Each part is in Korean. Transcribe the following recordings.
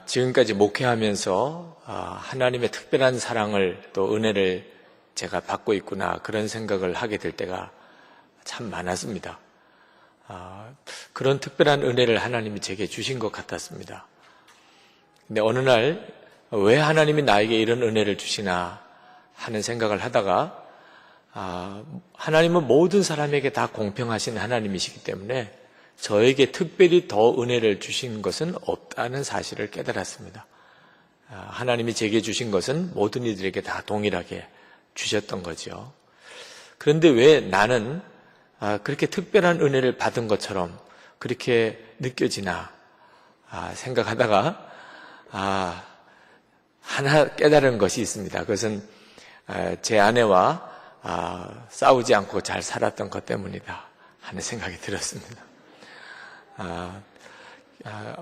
지금까지 목회하면서 하나님의 특별한 사랑을 또 은혜를 제가 받고 있구나 그런 생각을 하게 될 때가 참 많았습니다. 그런 특별한 은혜를 하나님이 제게 주신 것 같았습니다. 근데 어느 날 왜 하나님이 나에게 이런 은혜를 주시나 하는 생각을 하다가 하나님은 모든 사람에게 다 공평하신 하나님이시기 때문에 저에게 특별히 더 은혜를 주신 것은 없다는 사실을 깨달았습니다. 하나님이 제게 주신 것은 모든 이들에게 다 동일하게 주셨던 거죠. 그런데 왜 나는 그렇게 특별한 은혜를 받은 것처럼 그렇게 느껴지나 생각하다가 하나 깨달은 것이 있습니다. 그것은 제 아내와 싸우지 않고 잘 살았던 것 때문이다 하는 생각이 들었습니다.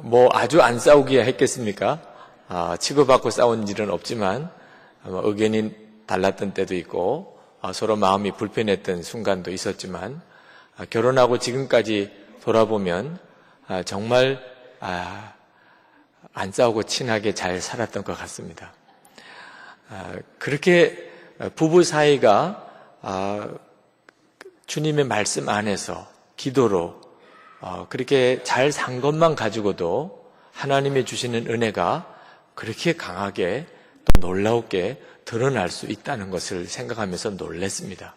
뭐 아주 안 싸우기야 했겠습니까? 치고받고 싸운 일은 없지만 의견이 달랐던 때도 있고 서로 마음이 불편했던 순간도 있었지만 결혼하고 지금까지 돌아보면 정말 안 싸우고 친하게 잘 살았던 것 같습니다. 그렇게 부부 사이가 주님의 말씀 안에서 기도로 그렇게 잘 산 것만 가지고도 하나님이 주시는 은혜가 그렇게 강하게 또 놀라웠게 드러날 수 있다는 것을 생각하면서 놀랐습니다.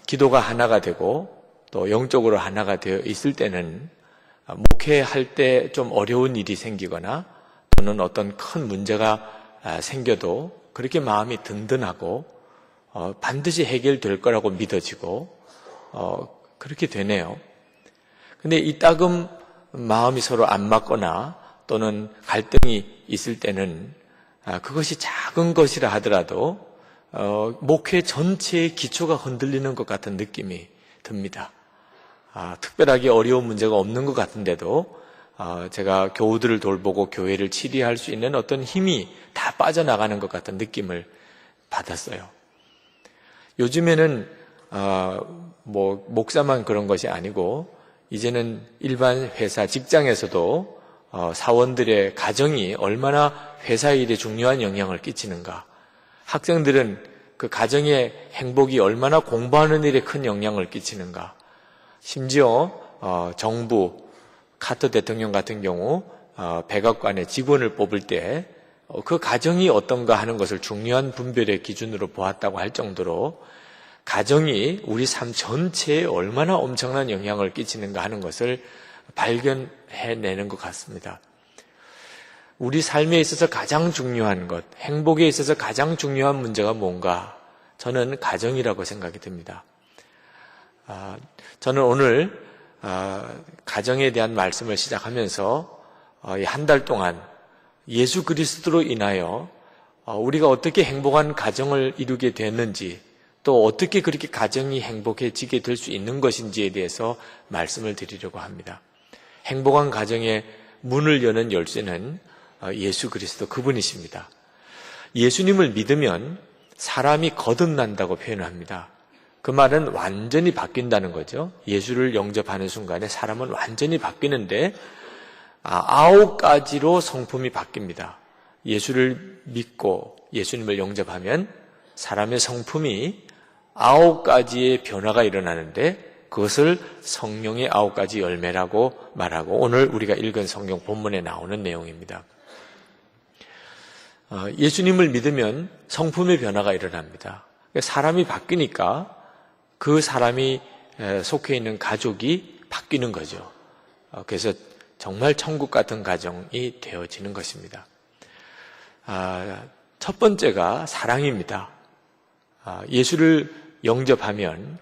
기도가 하나가 되고 또 영적으로 하나가 되어 있을 때는 목회할 때 좀 어려운 일이 생기거나 또는 어떤 큰 문제가 생겨도 그렇게 마음이 든든하고 반드시 해결될 거라고 믿어지고 그렇게 되네요. 근데 이따금 마음이 서로 안 맞거나 또는 갈등이 있을 때는 그것이 작은 것이라 하더라도 목회 전체의 기초가 흔들리는 것 같은 느낌이 듭니다. 특별하게 어려운 문제가 없는 것 같은데도 제가 교우들을 돌보고 교회를 치리할 수 있는 어떤 힘이 다 빠져나가는 것 같은 느낌을 받았어요. 요즘에는 목사만 그런 것이 아니고 이제는 일반 회사 직장에서도 사원들의 가정이 얼마나 회사 일에 중요한 영향을 끼치는가, 학생들은 그 가정의 행복이 얼마나 공부하는 일에 큰 영향을 끼치는가, 심지어 정부 카터 대통령 같은 경우 백악관의 직원을 뽑을 때 그 가정이 어떤가 하는 것을 중요한 분별의 기준으로 보았다고 할 정도로 가정이 우리 삶 전체에 얼마나 엄청난 영향을 끼치는가 하는 것을 발견해내는 것 같습니다. 우리 삶에 있어서 가장 중요한 것, 행복에 있어서 가장 중요한 문제가 뭔가? 저는 가정이라고 생각이 듭니다. 저는 오늘 가정에 대한 말씀을 시작하면서 한 달 동안 예수 그리스도로 인하여 우리가 어떻게 행복한 가정을 이루게 됐는지, 또 어떻게 그렇게 가정이 행복해지게 될 수 있는 것인지에 대해서 말씀을 드리려고 합니다. 행복한 가정의 문을 여는 열쇠는 예수 그리스도 그분이십니다. 예수님을 믿으면 사람이 거듭난다고 표현합니다. 그 말은 완전히 바뀐다는 거죠. 예수를 영접하는 순간에 사람은 완전히 바뀌는데 9가지로 성품이 바뀝니다. 예수를 믿고 예수님을 영접하면 사람의 성품이 9가지의 변화가 일어나는데 그것을 성령의 9가지 열매라고 말하고 오늘 우리가 읽은 성경 본문에 나오는 내용입니다. 예수님을 믿으면 성품의 변화가 일어납니다. 사람이 바뀌니까 그 사람이 속해 있는 가족이 바뀌는 거죠. 그래서 정말 천국 같은 가정이 되어지는 것입니다. 첫 번째가 사랑입니다. 예수를 영접하면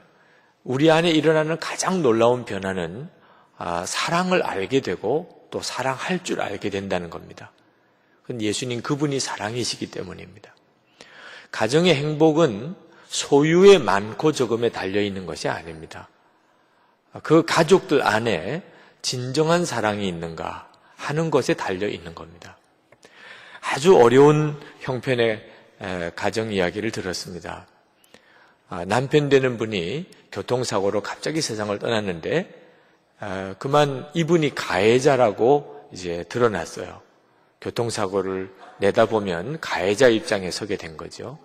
우리 안에 일어나는 가장 놀라운 변화는 사랑을 알게 되고 또 사랑할 줄 알게 된다는 겁니다. 그건 예수님 그분이 사랑이시기 때문입니다. 가정의 행복은 소유의 많고 적음에 달려있는 것이 아닙니다. 그 가족들 안에 진정한 사랑이 있는가 하는 것에 달려있는 겁니다. 아주 어려운 형편의 가정 이야기를 들었습니다. 남편 되는 분이 교통사고로 갑자기 세상을 떠났는데 그만 이분이 가해자라고 이제 드러났어요. 교통사고를 내다보면 가해자 입장에 서게 된 거죠.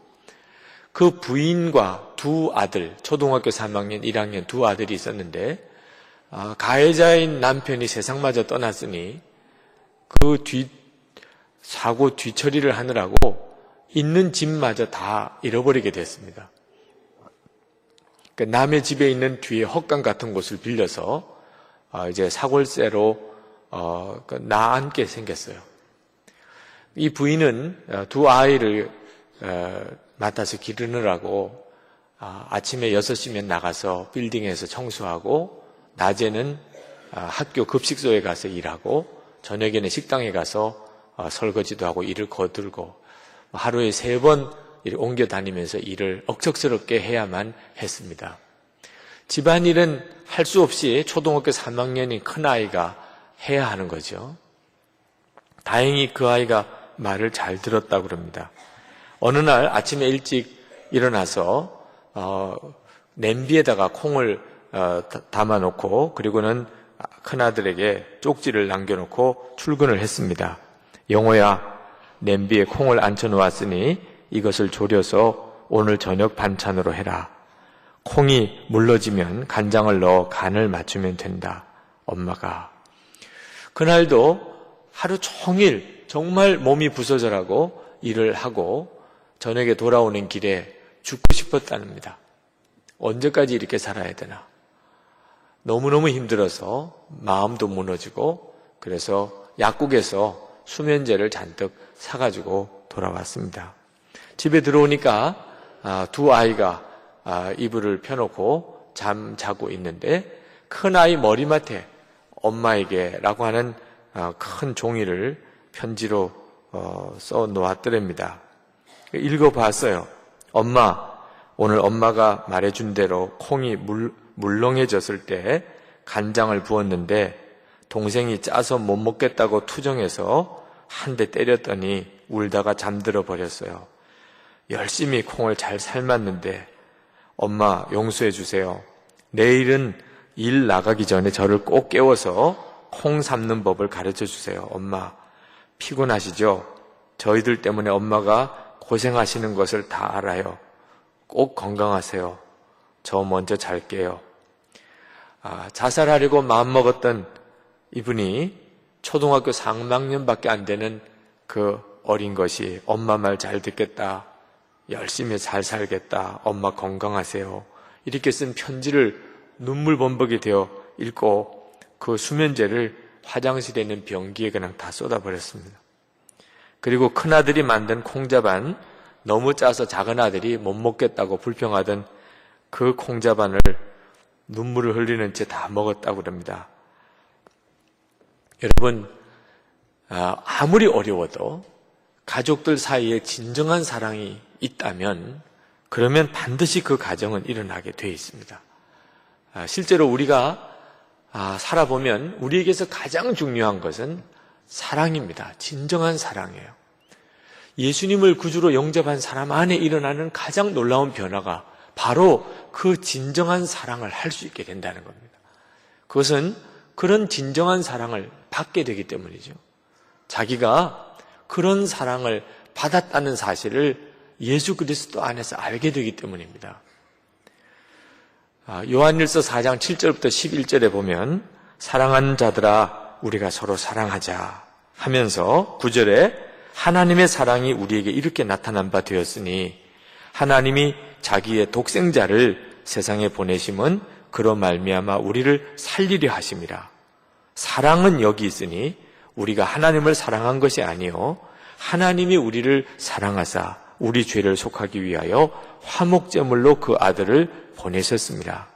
그 부인과 두 아들, 초등학교 3학년, 1학년 두 아들이 있었는데 가해자인 남편이 세상마저 떠났으니 그 사고 뒤처리를 하느라고 있는 집마저 다 잃어버리게 됐습니다. 남의 집에 있는 뒤에 헛간 같은 곳을 빌려서 이제 사골세로 나앉게 생겼어요. 이 부인은 두 아이를 맡아서 기르느라고 아침에 6시면 나가서 빌딩에서 청소하고 낮에는 학교 급식소에 가서 일하고 저녁에는 식당에 가서 설거지도 하고 일을 거들고 하루에 3번 옮겨 다니면서 일을 억척스럽게 해야만 했습니다. 집안일은 할 수 없이 초등학교 3학년인 큰아이가 해야 하는 거죠. 다행히 그 아이가 말을 잘 들었다고 그럽니다. 어느 날 아침에 일찍 일어나서 냄비에다가 콩을 담아놓고 그리고는 큰아들에게 쪽지를 남겨놓고 출근을 했습니다. 영호야, 냄비에 콩을 앉혀놓았으니 이것을 졸여서 오늘 저녁 반찬으로 해라. 콩이 물러지면 간장을 넣어 간을 맞추면 된다. 엄마가. 그날도 하루 종일 정말 몸이 부서져라고 일을 하고 저녁에 돌아오는 길에 죽고 싶었답니다. 언제까지 이렇게 살아야 되나. 너무너무 힘들어서 마음도 무너지고 그래서 약국에서 수면제를 잔뜩 사가지고 돌아왔습니다. 집에 들어오니까 두 아이가 이불을 펴놓고 잠자고 있는데 큰아이 머리맡에 엄마에게 라고 하는 큰 종이를 편지로 써 놓았더랍니다. 읽어봤어요. 엄마, 오늘 엄마가 말해준 대로 콩이 물렁해졌을 때 간장을 부었는데 동생이 짜서 못 먹겠다고 투정해서 한 대 때렸더니 울다가 잠들어 버렸어요. 열심히 콩을 잘 삶았는데 엄마 용서해 주세요. 내일은 일 나가기 전에 저를 꼭 깨워서 콩 삶는 법을 가르쳐 주세요. 엄마 피곤하시죠? 저희들 때문에 엄마가 고생하시는 것을 다 알아요. 꼭 건강하세요. 저 먼저 잘게요. 자살하려고 마음먹었던 이분이 초등학교 3학년밖에 안 되는 그 어린 것이 엄마 말 잘 듣겠다. 열심히 잘 살겠다. 엄마 건강하세요. 이렇게 쓴 편지를 눈물 범벅이 되어 읽고 그 수면제를 화장실에 있는 변기에 그냥 다 쏟아버렸습니다. 그리고 큰아들이 만든 콩자반, 너무 짜서 작은 아들이 못 먹겠다고 불평하던 그 콩자반을 눈물을 흘리는 채 다 먹었다고 그럽니다. 여러분, 아무리 어려워도 가족들 사이에 진정한 사랑이 있다면 그러면 반드시 그 가정은 일어나게 되어 있습니다. 실제로 우리가 살아보면 우리에게서 가장 중요한 것은 사랑입니다. 진정한 사랑이에요. 예수님을 구주로 영접한 사람 안에 일어나는 가장 놀라운 변화가 바로 그 진정한 사랑을 할 수 있게 된다는 겁니다. 그것은 그런 진정한 사랑을 받게 되기 때문이죠. 자기가 그런 사랑을 받았다는 사실을 예수 그리스도 안에서 알게 되기 때문입니다. 요한일서 4장 7절부터 11절에 보면 사랑하는 자들아 우리가 서로 사랑하자 하면서 9절에 하나님의 사랑이 우리에게 이렇게 나타난 바 되었으니 하나님이 자기의 독생자를 세상에 보내심은 그로 말미암아 우리를 살리려 하심이라. 사랑은 여기 있으니 우리가 하나님을 사랑한 것이 아니요 하나님이 우리를 사랑하사 우리 죄를 속하기 위하여 화목제물로 그 아들을 보내셨습니다.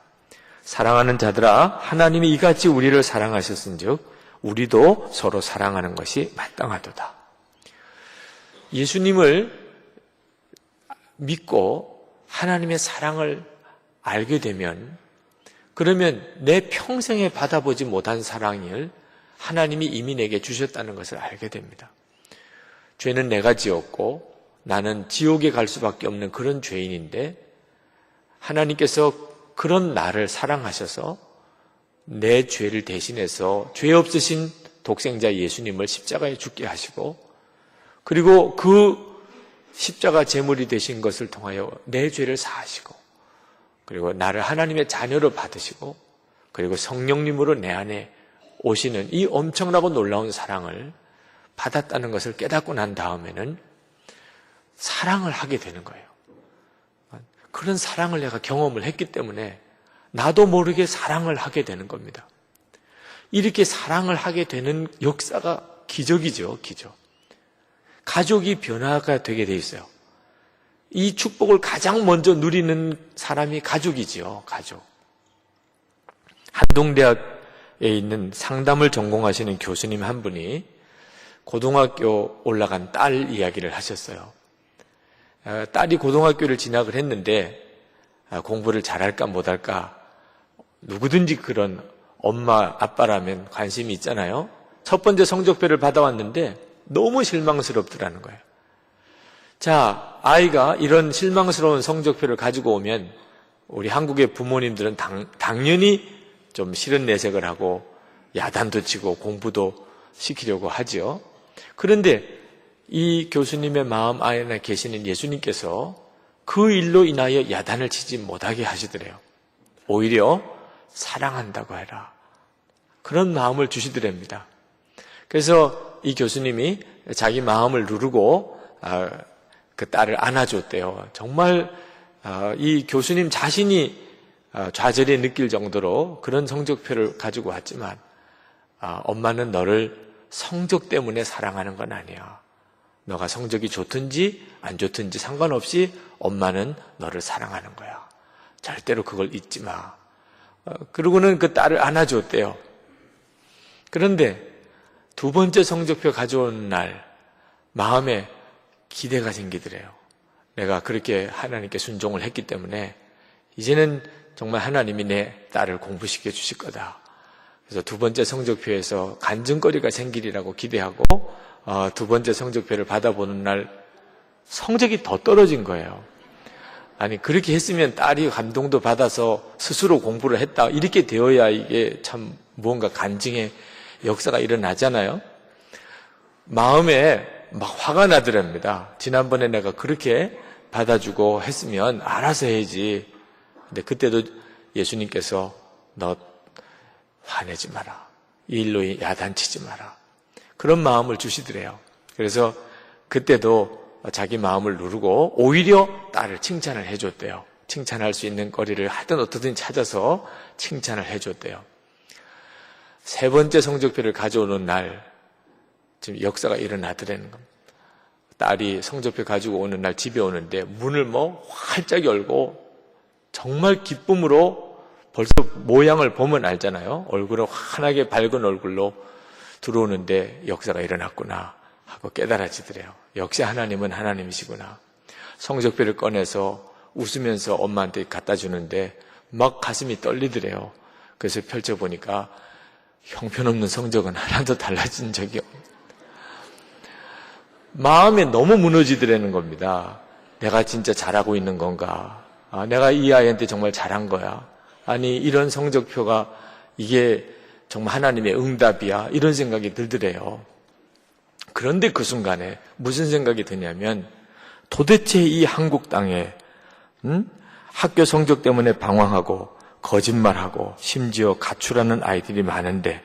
사랑하는 자들아 하나님이 이같이 우리를 사랑하셨은즉 우리도 서로 사랑하는 것이 마땅하도다. 예수님을 믿고 하나님의 사랑을 알게 되면 그러면 내 평생에 받아보지 못한 사랑을 하나님이 이미 내게 주셨다는 것을 알게 됩니다. 죄는 내가 지었고 나는 지옥에 갈 수밖에 없는 그런 죄인인데 하나님께서 그런 나를 사랑하셔서 내 죄를 대신해서 죄 없으신 독생자 예수님을 십자가에 죽게 하시고, 그리고 그 십자가 제물이 되신 것을 통하여 내 죄를 사하시고, 그리고 나를 하나님의 자녀로 받으시고, 그리고 성령님으로 내 안에 오시는 이 엄청나고 놀라운 사랑을 받았다는 것을 깨닫고 난 다음에는 사랑을 하게 되는 거예요. 그런 사랑을 내가 경험을 했기 때문에 나도 모르게 사랑을 하게 되는 겁니다. 이렇게 사랑을 하게 되는 역사가 기적이죠, 기적. 가족이 변화가 되게 돼 있어요. 이 축복을 가장 먼저 누리는 사람이 가족이지요, 가족. 한동대학에 있는 상담을 전공하시는 교수님 한 분이 고등학교 올라간 딸 이야기를 하셨어요. 딸이 고등학교를 진학을 했는데 공부를 잘할까 못할까 누구든지 그런 엄마, 아빠라면 관심이 있잖아요. 첫 번째 성적표를 받아왔는데 너무 실망스럽더라는 거예요. 자, 아이가 이런 실망스러운 성적표를 가지고 오면 우리 한국의 부모님들은 당연히 좀 싫은 내색을 하고 야단도 치고 공부도 시키려고 하지요. 그런데 이 교수님의 마음 안에 계시는 예수님께서 그 일로 인하여 야단을 치지 못하게 하시더래요. 오히려 사랑한다고 해라. 그런 마음을 주시더랍니다. 그래서 이 교수님이 자기 마음을 누르고 그 딸을 안아줬대요. 정말 이 교수님 자신이 좌절에 느낄 정도로 그런 성적표를 가지고 왔지만 엄마는 너를 성적 때문에 사랑하는 건 아니야. 너가 성적이 좋든지 안 좋든지 상관없이 엄마는 너를 사랑하는 거야. 절대로 그걸 잊지 마. 그러고는 그 딸을 안아줬대요. 그런데 두 번째 성적표 가져온 날 마음에 기대가 생기더래요. 내가 그렇게 하나님께 순종을 했기 때문에 이제는 정말 하나님이 내 딸을 공부시켜 주실 거다. 그래서 두 번째 성적표에서 간증거리가 생기리라고 기대하고 두 번째 성적표를 받아보는 날 성적이 더 떨어진 거예요. 아니 그렇게 했으면 딸이 감동도 받아서 스스로 공부를 했다 이렇게 되어야 이게 참 무언가 간증의 역사가 일어나잖아요. 마음에 막 화가 나더랍니다. 지난번에 내가 그렇게 받아주고 했으면 알아서 해야지. 근데 그때도 예수님께서 너 화내지 마라. 이 일로 야단치지 마라. 그런 마음을 주시더래요. 그래서 그때도 자기 마음을 누르고 오히려 딸을 칭찬을 해줬대요. 칭찬할 수 있는 거리를 하든 어떻든 찾아서 칭찬을 해줬대요. 세 번째 성적표를 가져오는 날 지금 역사가 일어나더라는 겁니다. 딸이 성적표 가지고 오는 날 집에 오는데 문을 활짝 열고 정말 기쁨으로 벌써 모양을 보면 알잖아요. 얼굴은 환하게 밝은 얼굴로 들어오는데 역사가 일어났구나 하고 깨달아지더래요. 역시 하나님은 하나님이시구나. 성적표를 꺼내서 웃으면서 엄마한테 갖다 주는데 막 가슴이 떨리더래요. 그래서 펼쳐보니까 형편없는 성적은 하나도 달라진 적이 없어요. 마음에 너무 무너지더라는 겁니다. 내가 진짜 잘하고 있는 건가? 내가 이 아이한테 정말 잘한 거야? 아니 이런 성적표가 이게 정말 하나님의 응답이야? 이런 생각이 들더래요. 그런데 그 순간에 무슨 생각이 드냐면 도대체 이 한국 땅에 학교 성적 때문에 방황하고 거짓말하고 심지어 가출하는 아이들이 많은데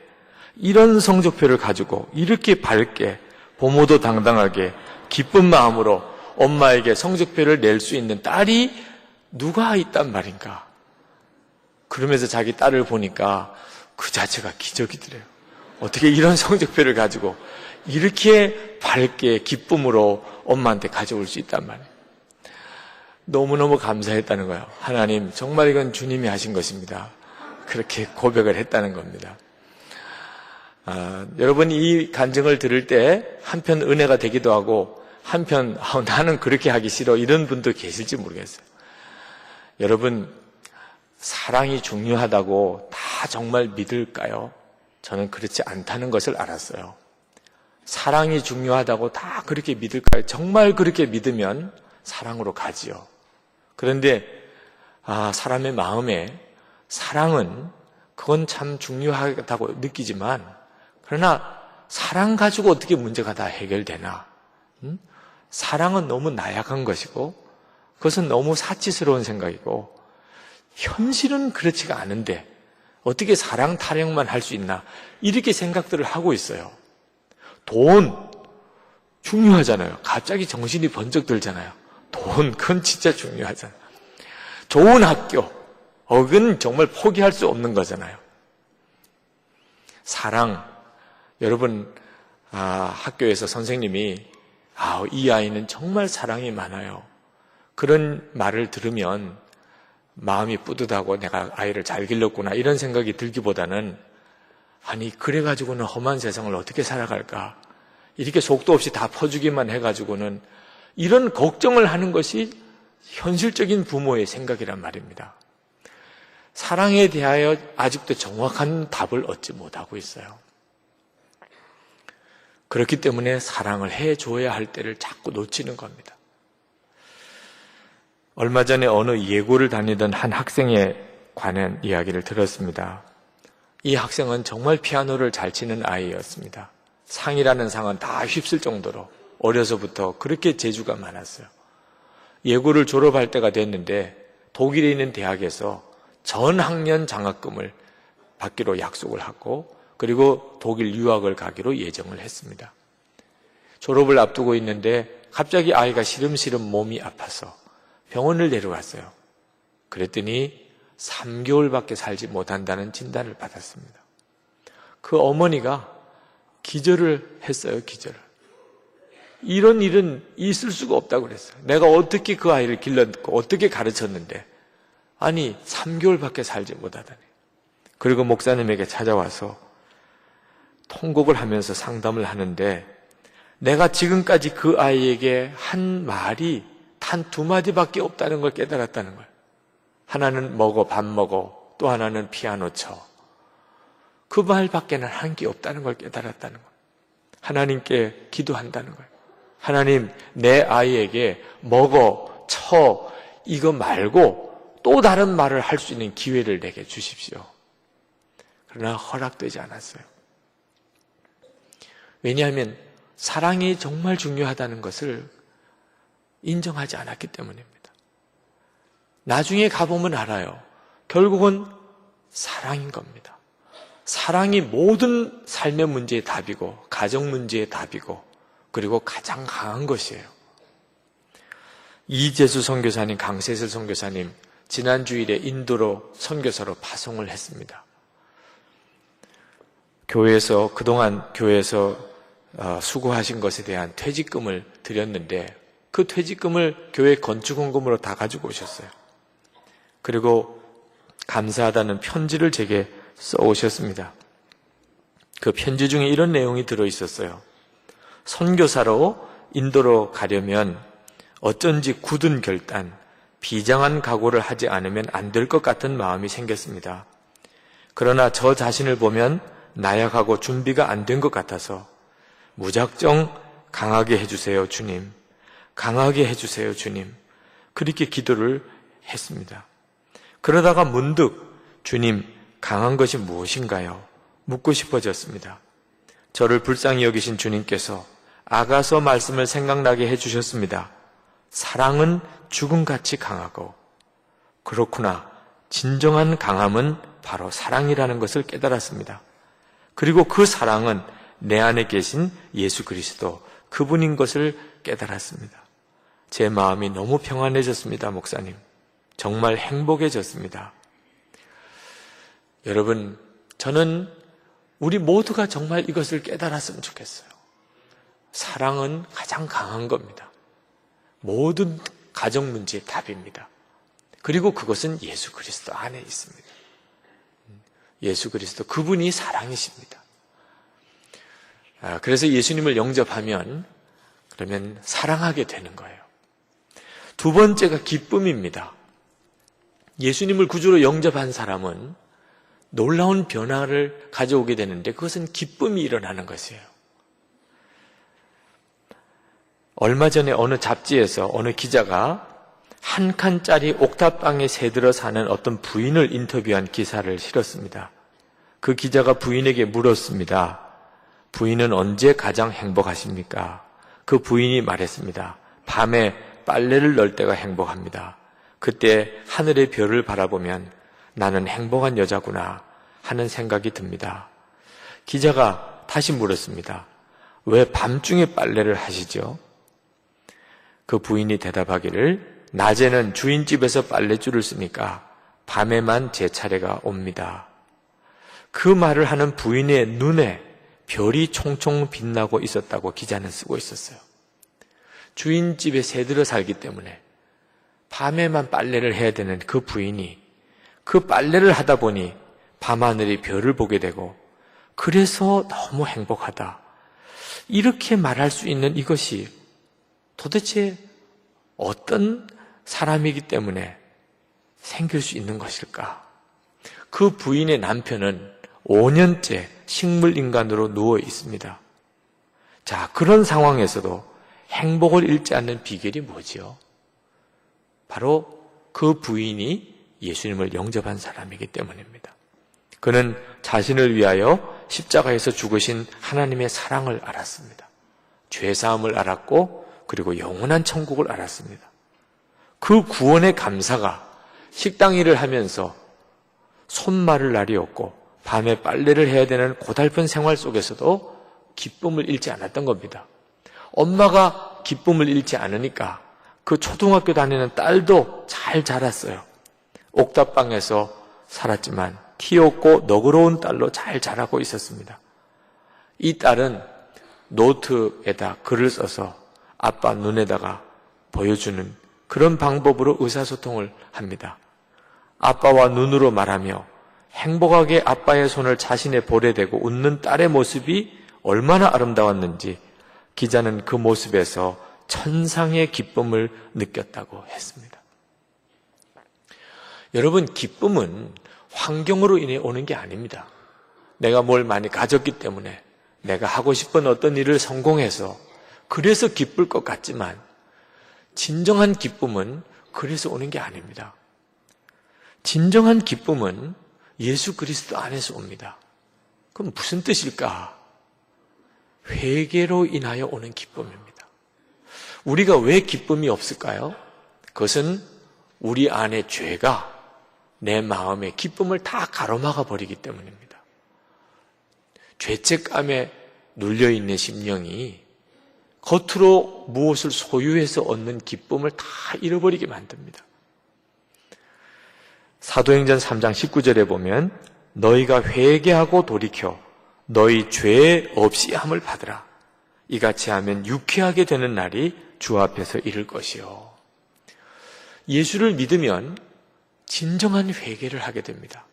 이런 성적표를 가지고 이렇게 밝게 부모도 당당하게 기쁜 마음으로 엄마에게 성적표를 낼 수 있는 딸이 누가 있단 말인가. 그러면서 자기 딸을 보니까 그 자체가 기적이더래요. 어떻게 이런 성적표를 가지고 이렇게 밝게 기쁨으로 엄마한테 가져올 수 있단 말이에요. 너무너무 감사했다는 거예요. 하나님 정말 이건 주님이 하신 것입니다. 그렇게 고백을 했다는 겁니다. 여러분 이 간증을 들을 때 한편 은혜가 되기도 하고 한편 나는 그렇게 하기 싫어 이런 분도 계실지 모르겠어요. 여러분 사랑이 중요하다고 다 정말 믿을까요? 저는 그렇지 않다는 것을 알았어요. 사랑이 중요하다고 다 그렇게 믿을까요? 정말 그렇게 믿으면 사랑으로 가지요. 그런데 사람의 마음에 사랑은 그건 참 중요하다고 느끼지만 그러나 사랑 가지고 어떻게 문제가 다 해결되나? 사랑은 너무 나약한 것이고 그것은 너무 사치스러운 생각이고 현실은 그렇지가 않은데 어떻게 사랑 타령만 할 수 있나? 이렇게 생각들을 하고 있어요. 돈 중요하잖아요. 갑자기 정신이 번쩍 들잖아요. 돈, 그건 진짜 중요하잖아요. 좋은 학교, 그건 정말 포기할 수 없는 거잖아요. 사랑, 여러분 학교에서 선생님이 이 아이는 정말 사랑이 많아요. 그런 말을 들으면 마음이 뿌듯하고 내가 아이를 잘 길렀구나 이런 생각이 들기보다는 아니 그래가지고는 험한 세상을 어떻게 살아갈까? 이렇게 속도 없이 다 퍼주기만 해가지고는 이런 걱정을 하는 것이 현실적인 부모의 생각이란 말입니다. 사랑에 대하여 아직도 정확한 답을 얻지 못하고 있어요. 그렇기 때문에 사랑을 해줘야 할 때를 자꾸 놓치는 겁니다. 얼마 전에 어느 예고를 다니던 한 학생에 관한 이야기를 들었습니다. 이 학생은 정말 피아노를 잘 치는 아이였습니다. 상이라는 상은 다 휩쓸 정도로 어려서부터 그렇게 재주가 많았어요. 예고를 졸업할 때가 됐는데 독일에 있는 대학에서 전 학년 장학금을 받기로 약속을 하고 그리고 독일 유학을 가기로 예정을 했습니다. 졸업을 앞두고 있는데 갑자기 아이가 시름시름 몸이 아파서 병원을 데려갔어요. 그랬더니 3개월밖에 살지 못한다는 진단을 받았습니다. 그 어머니가 기절을 했어요. 기절을. 이런 일은 있을 수가 없다고 그랬어요. 내가 어떻게 그 아이를 길렀고 어떻게 가르쳤는데 아니 3개월밖에 살지 못하다니. 그리고 목사님에게 찾아와서 통곡을 하면서 상담을 하는데 내가 지금까지 그 아이에게 한 말이 단 2마디밖에 없다는 걸 깨달았다는 거예요. 하나는 먹어, 밥 먹어, 또 하나는 피아노 쳐. 그 말밖에는 한 게 없다는 걸 깨달았다는 거예요. 하나님께 기도한다는 거예요. 하나님, 내 아이에게 먹어, 쳐, 이거 말고 또 다른 말을 할 수 있는 기회를 내게 주십시오. 그러나 허락되지 않았어요. 왜냐하면 사랑이 정말 중요하다는 것을 인정하지 않았기 때문입니다. 나중에 가보면 알아요. 결국은 사랑인 겁니다. 사랑이 모든 삶의 문제의 답이고 가정 문제의 답이고 그리고 가장 강한 것이에요. 이재수 선교사님, 강세슬 선교사님 지난 주일에 인도로 선교사로 파송을 했습니다. 교회에서 그동안 교회에서 수고하신 것에 대한 퇴직금을 드렸는데 그 퇴직금을 교회 건축헌금으로 다 가지고 오셨어요. 그리고 감사하다는 편지를 제게 써오셨습니다. 그 편지 중에 이런 내용이 들어있었어요. 선교사로 인도로 가려면 어쩐지 굳은 결단, 비장한 각오를 하지 않으면 안 될 것 같은 마음이 생겼습니다. 그러나 저 자신을 보면 나약하고 준비가 안 된 것 같아서 무작정 강하게 해주세요, 주님. 강하게 해주세요, 주님. 그렇게 기도를 했습니다. 그러다가 문득 주님, 강한 것이 무엇인가요? 묻고 싶어졌습니다. 저를 불쌍히 여기신 주님께서 아가서 말씀을 생각나게 해주셨습니다. 사랑은 죽음같이 강하고 그렇구나. 진정한 강함은 바로 사랑이라는 것을 깨달았습니다. 그리고 그 사랑은 내 안에 계신 예수 그리스도 그분인 것을 깨달았습니다. 제 마음이 너무 평안해졌습니다, 목사님. 정말 행복해졌습니다. 여러분, 저는 우리 모두가 정말 이것을 깨달았으면 좋겠어요. 사랑은 가장 강한 겁니다. 모든 가정 문제의 답입니다. 그리고 그것은 예수 그리스도 안에 있습니다. 예수 그리스도 그분이 사랑이십니다. 그래서 예수님을 영접하면 그러면 사랑하게 되는 거예요. 두 번째가 기쁨입니다. 예수님을 구주로 영접한 사람은 놀라운 변화를 가져오게 되는데 그것은 기쁨이 일어나는 것이에요. 얼마 전에 어느 잡지에서 어느 기자가 한 칸짜리 옥탑방에 새들어 사는 어떤 부인을 인터뷰한 기사를 실었습니다. 그 기자가 부인에게 물었습니다. 부인은 언제 가장 행복하십니까? 그 부인이 말했습니다. 밤에 빨래를 널 때가 행복합니다. 그때 하늘의 별을 바라보면 나는 행복한 여자구나 하는 생각이 듭니다. 기자가 다시 물었습니다. 왜 밤중에 빨래를 하시죠? 그 부인이 대답하기를 낮에는 주인집에서 빨랫줄을 쓰니까 밤에만 제 차례가 옵니다. 그 말을 하는 부인의 눈에 별이 총총 빛나고 있었다고 기자는 쓰고 있었어요. 주인집에 새들어 살기 때문에 밤에만 빨래를 해야 되는 그 부인이 그 빨래를 하다 보니 밤하늘이 별을 보게 되고 그래서 너무 행복하다. 이렇게 말할 수 있는 이것이 도대체 어떤 사람이기 때문에 생길 수 있는 것일까? 그 부인의 남편은 5년째 식물인간으로 누워 있습니다. 자, 그런 상황에서도 행복을 잃지 않는 비결이 뭐지요? 바로 그 부인이 예수님을 영접한 사람이기 때문입니다. 그는 자신을 위하여 십자가에서 죽으신 하나님의 사랑을 알았습니다. 죄사함을 알았고 그리고 영원한 천국을 알았습니다. 그 구원의 감사가 식당 일을 하면서 손 마를 날이 없고 밤에 빨래를 해야 되는 고달픈 생활 속에서도 기쁨을 잃지 않았던 겁니다. 엄마가 기쁨을 잃지 않으니까 그 초등학교 다니는 딸도 잘 자랐어요. 옥탑방에서 살았지만 귀엽고 너그러운 딸로 잘 자라고 있었습니다. 이 딸은 노트에다 글을 써서 아빠 눈에다가 보여주는 그런 방법으로 의사소통을 합니다. 아빠와 눈으로 말하며 행복하게 아빠의 손을 자신의 볼에 대고 웃는 딸의 모습이 얼마나 아름다웠는지 기자는 그 모습에서 천상의 기쁨을 느꼈다고 했습니다. 여러분, 기쁨은 환경으로 인해 오는 게 아닙니다. 내가 뭘 많이 가졌기 때문에 내가 하고 싶은 어떤 일을 성공해서 그래서 기쁠 것 같지만 진정한 기쁨은 그래서 오는 게 아닙니다. 진정한 기쁨은 예수 그리스도 안에서 옵니다. 그럼 무슨 뜻일까? 회개로 인하여 오는 기쁨입니다. 우리가 왜 기쁨이 없을까요? 그것은 우리 안에 죄가 내 마음의 기쁨을 다 가로막아 버리기 때문입니다. 죄책감에 눌려있는 심령이 겉으로 무엇을 소유해서 얻는 기쁨을 다 잃어버리게 만듭니다. 사도행전 3장 19절에 보면 너희가 회개하고 돌이켜 너희 죄 없이 함을 받으라. 이같이 하면 유쾌하게 되는 날이 주 앞에서 이를 것이요. 예수를 믿으면 진정한 회개를 하게 됩니다.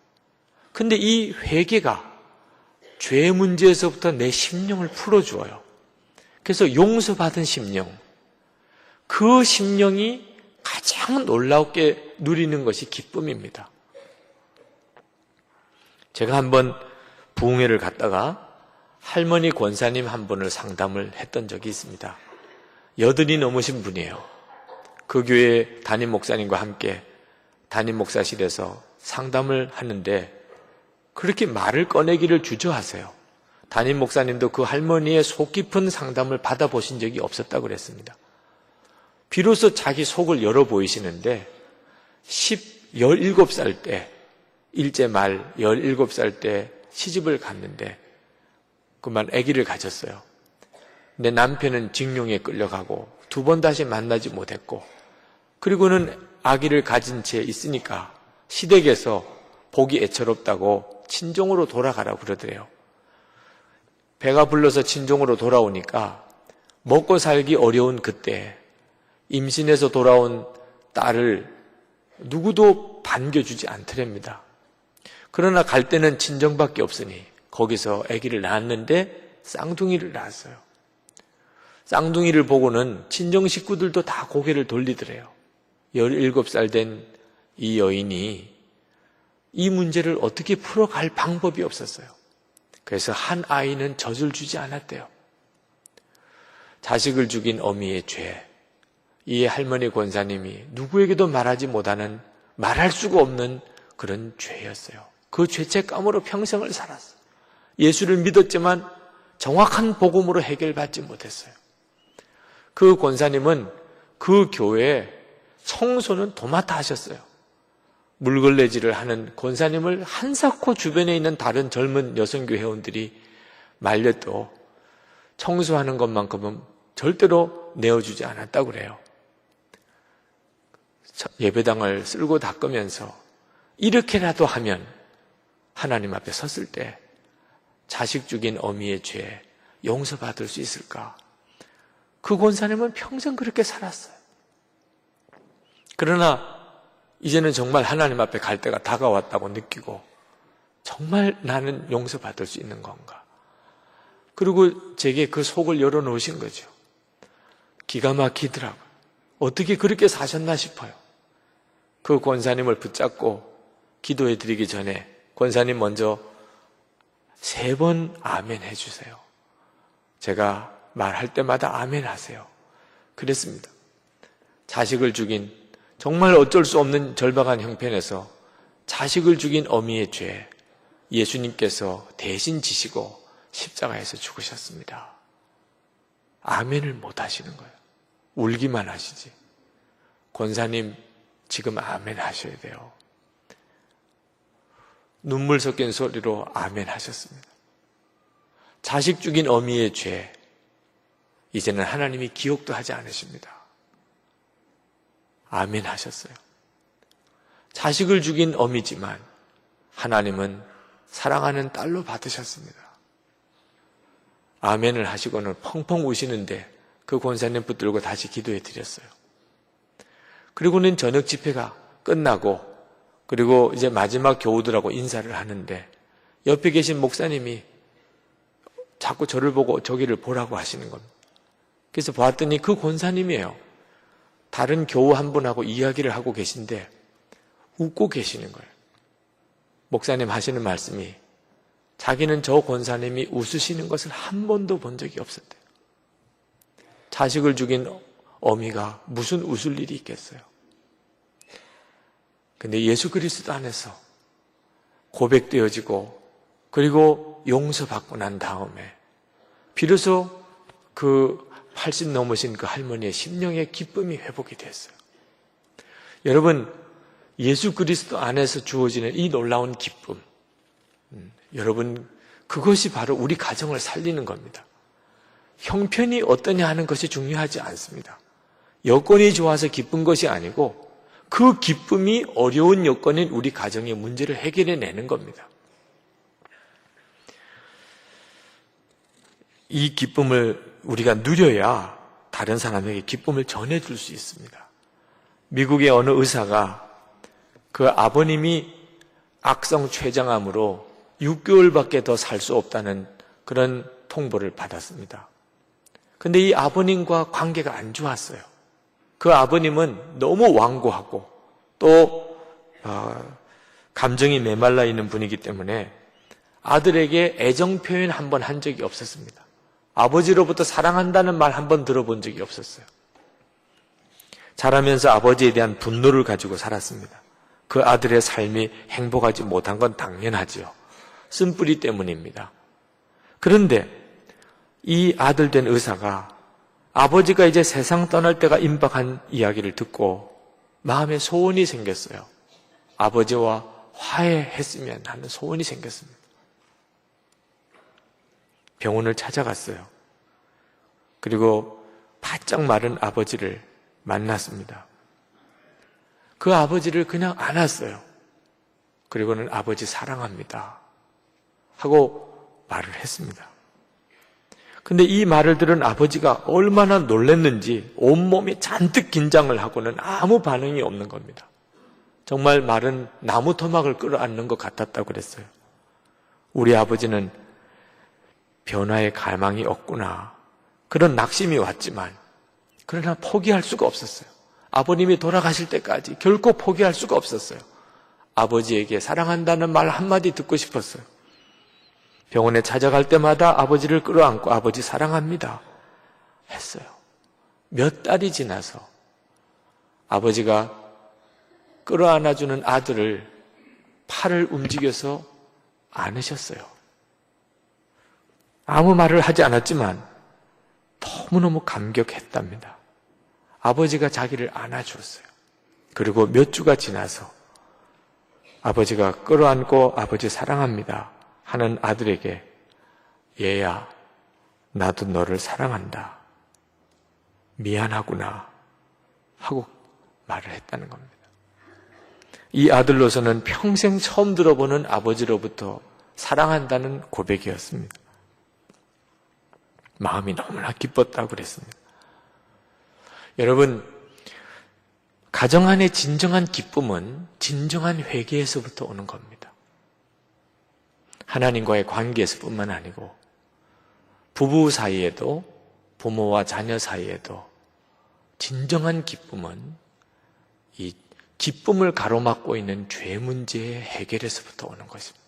근데 이 회개가 죄 문제에서부터 내 심령을 풀어주어요. 그래서 용서받은 심령, 그 심령이 가장 놀랍게 누리는 것이 기쁨입니다. 제가 한번 부흥회를 갔다가 할머니 권사님 한 분을 상담을 했던 적이 있습니다. 80이 넘으신 분이에요. 그 교회 담임 목사님과 함께 담임 목사실에서 상담을 하는데 그렇게 말을 꺼내기를 주저하세요. 담임 목사님도 그 할머니의 속 깊은 상담을 받아보신 적이 없었다고 그랬습니다. 비로소 자기 속을 열어 보이시는데 17살 때, 일제 말 17살 때 시집을 갔는데 그만 아기를 가졌어요. 근데 남편은 징용에 끌려가고 2번 다시 만나지 못했고 그리고는 아기를 가진 채 있으니까 시댁에서 보기 애처롭다고 친정으로 돌아가라고 그러더래요. 배가 불러서 친정으로 돌아오니까 먹고 살기 어려운 그때 임신해서 돌아온 딸을 누구도 반겨주지 않더랍니다. 그러나 갈 때는 친정밖에 없으니 거기서 아기를 낳았는데 쌍둥이를 낳았어요. 쌍둥이를 보고는 친정 식구들도 다 고개를 돌리더래요. 17살 된 이 여인이 이 문제를 어떻게 풀어갈 방법이 없었어요. 그래서 한 아이는 젖을 주지 않았대요. 자식을 죽인 어미의 죄, 이 할머니 권사님이 누구에게도 말하지 못하는, 말할 수가 없는 그런 죄였어요. 그 죄책감으로 평생을 살았어요. 예수를 믿었지만 정확한 복음으로 해결받지 못했어요. 그 권사님은 그 교회에 청소는 도맡아 하셨어요. 물걸레질을 하는 권사님을 한사코 주변에 있는 다른 젊은 여성교 회원들이 말려도 청소하는 것만큼은 절대로 내어주지 않았다고 그래요. 예배당을 쓸고 닦으면서 이렇게라도 하면 하나님 앞에 섰을 때 자식 죽인 어미의 죄 용서받을 수 있을까? 그 권사님은 평생 그렇게 살았어요. 그러나 이제는 정말 하나님 앞에 갈 때가 다가왔다고 느끼고 정말 나는 용서받을 수 있는 건가? 그리고 제게 그 속을 열어놓으신 거죠. 기가 막히더라고요. 어떻게 그렇게 사셨나 싶어요. 그 권사님을 붙잡고 기도해 드리기 전에 권사님 먼저 3번 아멘 해주세요. 제가 말할 때마다 아멘 하세요. 그랬습니다. 자식을 죽인 정말 어쩔 수 없는 절박한 형편에서 자식을 죽인 어미의 죄 예수님께서 대신 지시고 십자가에서 죽으셨습니다. 아멘을 못 하시는 거예요. 울기만 하시지. 권사님 지금 아멘 하셔야 돼요. 눈물 섞인 소리로 아멘 하셨습니다. 자식 죽인 어미의 죄 이제는 하나님이 기억도 하지 않으십니다. 아멘 하셨어요. 자식을 죽인 어미지만 하나님은 사랑하는 딸로 받으셨습니다. 아멘을 하시고는 펑펑 우시는데 그 권사님 붙들고 다시 기도해 드렸어요. 그리고는 저녁 집회가 끝나고 그리고 이제 마지막 교우들하고 인사를 하는데 옆에 계신 목사님이 자꾸 저를 보고 저기를 보라고 하시는 겁니다. 그래서 봤더니 그 권사님이에요. 다른 교우 한 분하고 이야기를 하고 계신데 웃고 계시는 거예요. 목사님 하시는 말씀이 자기는 저 권사님이 웃으시는 것을 한 번도 본 적이 없었대요. 자식을 죽인 어미가 무슨 웃을 일이 있겠어요. 근데 예수 그리스도 안에서 고백되어지고 그리고 용서받고 난 다음에 비로소 그 80 넘으신 그 할머니의 심령의 기쁨이 회복이 됐어요. 여러분, 예수 그리스도 안에서 주어지는 이 놀라운 기쁨, 여러분, 그것이 바로 우리 가정을 살리는 겁니다. 형편이 어떠냐 하는 것이 중요하지 않습니다. 여건이 좋아서 기쁜 것이 아니고 그 기쁨이 어려운 여건인 우리 가정의 문제를 해결해내는 겁니다. 이 기쁨을 우리가 누려야 다른 사람에게 기쁨을 전해줄 수 있습니다. 미국의 어느 의사가 그 아버님이 악성 췌장암으로 6개월밖에 더 살 수 없다는 그런 통보를 받았습니다. 그런데 이 아버님과 관계가 안 좋았어요. 그 아버님은 너무 완고하고 또 감정이 메말라 있는 분이기 때문에 아들에게 애정 표현 한 번 한 적이 없었습니다. 아버지로부터 사랑한다는 말 한 번 들어본 적이 없었어요. 자라면서 아버지에 대한 분노를 가지고 살았습니다. 그 아들의 삶이 행복하지 못한 건 당연하지요. 쓴뿌리 때문입니다. 그런데 이 아들 된 의사가 아버지가 이제 세상 떠날 때가 임박한 이야기를 듣고 마음에 소원이 생겼어요. 아버지와 화해했으면 하는 소원이 생겼습니다. 병원을 찾아갔어요. 그리고 바짝 마른 아버지를 만났습니다. 그 아버지를 그냥 안았어요. 그리고는 아버지 사랑합니다 하고 말을 했습니다. 근데 이 말을 들은 아버지가 얼마나 놀랐는지 온몸이 잔뜩 긴장을 하고는 아무 반응이 없는 겁니다. 정말 마른 나무 토막을 끌어안는 것 같았다고 그랬어요. 우리 아버지는 변화의 갈망이 없구나, 그런 낙심이 왔지만 그러나 포기할 수가 없었어요. 아버님이 돌아가실 때까지 결코 포기할 수가 없었어요. 아버지에게 사랑한다는 말 한마디 듣고 싶었어요. 병원에 찾아갈 때마다 아버지를 끌어안고 아버지 사랑합니다 했어요. 몇 달이 지나서 아버지가 끌어안아주는 아들을 팔을 움직여서 안으셨어요. 아무 말을 하지 않았지만 너무너무 감격했답니다. 아버지가 자기를 안아주었어요. 그리고 몇 주가 지나서 아버지가 끌어안고 아버지 사랑합니다 하는 아들에게 얘야, 나도 너를 사랑한다. 미안하구나 하고 말을 했다는 겁니다. 이 아들로서는 평생 처음 들어보는 아버지로부터 사랑한다는 고백이었습니다. 마음이 너무나 기뻤다고 그랬습니다. 여러분, 가정 안의 진정한 기쁨은 진정한 회개에서부터 오는 겁니다. 하나님과의 관계에서뿐만 아니고 부부 사이에도 부모와 자녀 사이에도 진정한 기쁨은 이 기쁨을 가로막고 있는 죄 문제의 해결에서부터 오는 것입니다.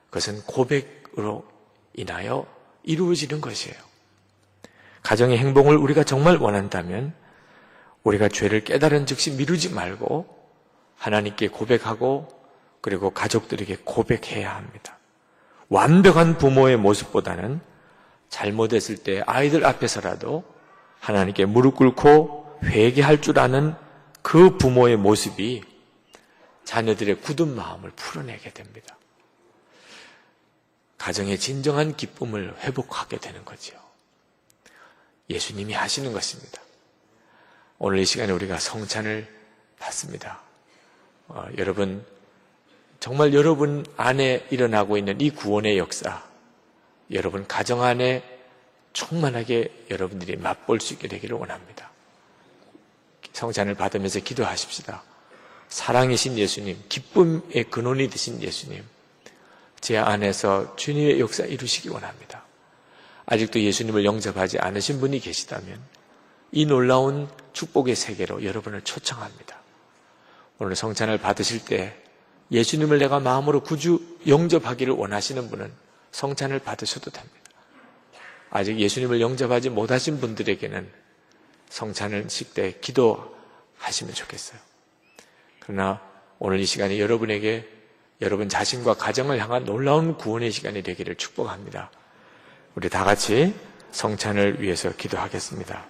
그것은 고백으로 인하여 이루어지는 것이에요. 가정의 행복을 우리가 정말 원한다면 우리가 죄를 깨달은 즉시 미루지 말고 하나님께 고백하고 그리고 가족들에게 고백해야 합니다. 완벽한 부모의 모습보다는 잘못했을 때 아이들 앞에서라도 하나님께 무릎 꿇고 회개할 줄 아는 그 부모의 모습이 자녀들의 굳은 마음을 풀어내게 됩니다. 가정의 진정한 기쁨을 회복하게 되는 거죠. 예수님이 하시는 것입니다. 오늘 이 시간에 우리가 성찬을 받습니다. 여러분, 정말 여러분 안에 일어나고 있는 이 구원의 역사, 여러분 가정 안에 충만하게 여러분들이 맛볼 수 있게 되기를 원합니다. 성찬을 받으면서 기도하십시다. 사랑이신 예수님, 기쁨의 근원이 되신 예수님, 제 안에서 주님의 역사 이루시기 원합니다. 아직도 예수님을 영접하지 않으신 분이 계시다면 이 놀라운 축복의 세계로 여러분을 초청합니다. 오늘 성찬을 받으실 때 예수님을 내가 마음으로 구주 영접하기를 원하시는 분은 성찬을 받으셔도 됩니다. 아직 예수님을 영접하지 못하신 분들에게는 성찬을 식 때 기도하시면 좋겠어요. 그러나 오늘 이 시간에 여러분에게 여러분 자신과 가정을 향한 놀라운 구원의 시간이 되기를 축복합니다. 우리 다 같이 성찬을 위해서 기도하겠습니다.